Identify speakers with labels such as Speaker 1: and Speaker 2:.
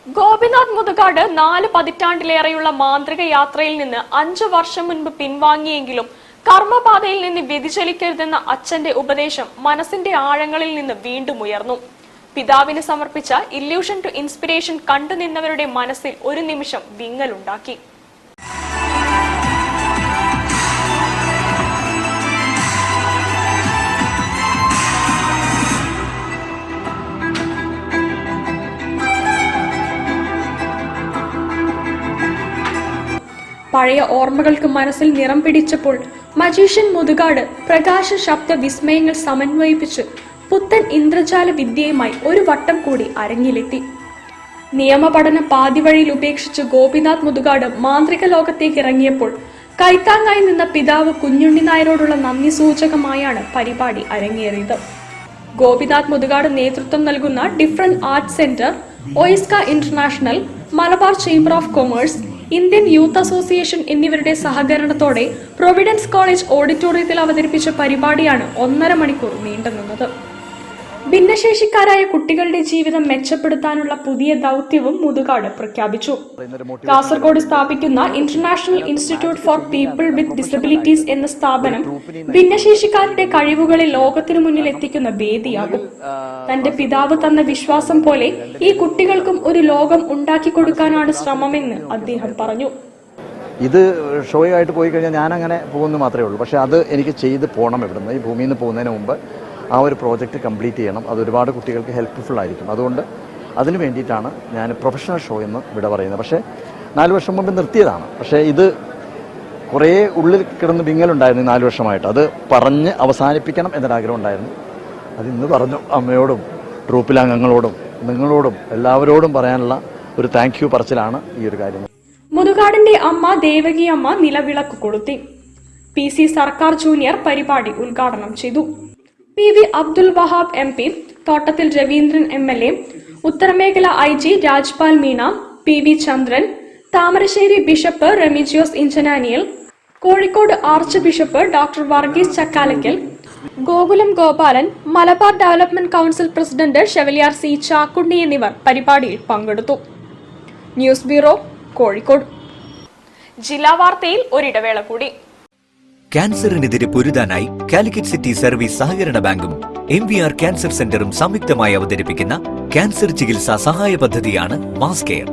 Speaker 1: ഗോപിനാഥ് മുതുകാട് 4 പതിറ്റാണ്ടിലേറെയുള്ള മാന്ത്രിക യാത്രയിൽ നിന്ന് 5 വർഷം മുൻപ് പിൻവാങ്ങിയെങ്കിലും കർമ്മപാതയിൽ നിന്ന് വ്യതിചലിക്കരുതെന്ന അച്ഛന്റെ ഉപദേശം മനസ്സിന്റെ ആഴങ്ങളിൽ നിന്ന് വീണ്ടും ഉയർന്നു. പിതാവിന് സമർപ്പിച്ച ഇല്യൂഷൻ ടു ഇൻസ്പിരേഷൻ കണ്ടുനിന്നവരുടെ മനസ്സിൽ ഒരു നിമിഷം വിങ്ങലുണ്ടാക്കി. പഴയ ഓർമ്മകൾക്ക് മനസ്സിൽ നിറം പിടിച്ചപ്പോൾ മജീഷ്യൻ മുതുകാട് പ്രകാശ ശബ്ദ വിസ്മയങ്ങൾ സമന്വയിപ്പിച്ച് പുത്തൻ ഇന്ദ്രജാല വിദ്യയുമായി ഒരു വട്ടം കൂടി അരങ്ങിലെത്തി. നിയമപഠന പാതിവഴിയിൽ ഉപേക്ഷിച്ച് ഗോപിനാഥ് മുതുകാട് മാന്ത്രിക ലോകത്തേക്ക് ഇറങ്ങിയപ്പോൾ കൈത്താങ്ങായി നിന്ന പിതാവ് കുഞ്ഞുണ്ണി നായരോടുള്ള നന്ദി സൂചകമായാണ് പരിപാടി അരങ്ങേറിയത്. ഗോപിനാഥ് മുതുകാട് നേതൃത്വം നൽകുന്ന different arts centre, OISCA international, Malabar chamber of commerce, Indian youth association എന്നിവരുടെ സഹകരണത്തോടെ പ്രൊവിഡൻസ് കോളേജ് ഓഡിറ്റോറിയത്തിൽ അവതരിപ്പിച്ച പരിപാടിയാണ് 1.5 മണിക്കൂർ നീണ്ടുനിന്നത്. ഭിന്നശേഷിക്കാരായ കുട്ടികളുടെ ജീവിതം മെച്ചപ്പെടുത്താനുള്ള പുതിയ ദൗത്യവും മുതുകാട് പ്രഖ്യാപിച്ചു. കാസർഗോഡ് സ്ഥാപിക്കുന്ന international institute for people with disabilities എന്ന സ്ഥാപനം ഭിന്നശേഷിക്കാരുടെ കഴിവുകളെ ലോകത്തിനു മുന്നിൽ എത്തിക്കുന്ന വേദിയാകും. തന്റെ പിതാവ് തന്ന വിശ്വാസം പോലെ ഈ കുട്ടികൾക്കും ഒരു ലോകം ഉണ്ടാക്കി കൊടുക്കാനാണ് ശ്രമമെന്ന് അദ്ദേഹം പറഞ്ഞു.
Speaker 2: ഇത് ഷോയായിട്ട് പോയി കഴിഞ്ഞാൽ ഞാൻ അങ്ങനെ പോകുന്നു മാത്രമേ ഉള്ളൂ. പക്ഷെ അത് എനിക്ക് ചെയ്ത് പോകണം. ഇവിടുന്ന് ഈ ഭൂമിയിൽ നിന്ന് പോകുന്നതിന് മുമ്പ് ആ ഒരു പ്രോജക്റ്റ് കംപ്ലീറ്റ് ചെയ്യണം. അത് ഒരുപാട് കുട്ടികൾക്ക് ഹെൽപ്ഫുൾ ആയിരിക്കും. അതുകൊണ്ട് അതിന് വേണ്ടിയിട്ടാണ് ഞാൻ പ്രൊഫഷണൽ ഷോ എന്ന് ഇവിടെ പറയുന്നത്. പക്ഷേ 4 വർഷം മുമ്പ് നിർത്തിയതാണ്. പക്ഷേ ഇത് കുറേ ഉള്ളിൽ കിടന്ന് വിങ്ങലുണ്ടായിരുന്നു 4 വർഷമായിട്ട്. അത് പറഞ്ഞ് അവസാനിപ്പിക്കണം എന്നൊരാഗ്രഹം ഉണ്ടായിരുന്നു. അത് ഇന്ന് പറഞ്ഞു. അമ്മയോടും ട്രൂപ്പിലെ അംഗങ്ങളോടും നിങ്ങളോടും എല്ലാവരോടും പറയാനുള്ള ഒരു താങ്ക് യു പറച്ചിലാണ് ഈ ഒരു കാര്യം.
Speaker 1: മുതുകാടിന്റെ അമ്മ ദേവകി അമ്മ നിലവിളക്ക് കൊളുത്തി. PC സർക്കാർ ജൂനിയർ പരിപാടി ഉദ്ഘാടനം ചെയ്തു. PV Abdul Wahab MP, Thottathil Raveendran MLA, ഉത്തരമേഖല IG Rajpal Meena, PV Chandran, Thamarassery bishop Remigiose Inchananiyil, Kozhikode archbishop doctor Varghese Chakkalakkal, Gokulam Gopalan, Malabar development council president chevalier C Chakkunni എന്നിവർ പരിപാടിയിൽ പങ്കെടുത്തു. News bureau, Kozhikode. ജില്ലാ വാർത്തയിൽ ഒരിടവേള കൂടി.
Speaker 3: ക്യാൻസറിനെതിരെ പൊരുതാനായി കാലിക്കറ്റ് സിറ്റി സർവീസ് സഹകരണ ബാങ്കും MVR ക്യാൻസർ സെന്ററും സംയുക്തമായി അവതരിപ്പിക്കുന്ന ക്യാൻസർ ചികിത്സാ സഹായ പദ്ധതിയാണ് മാസ് കെയർ.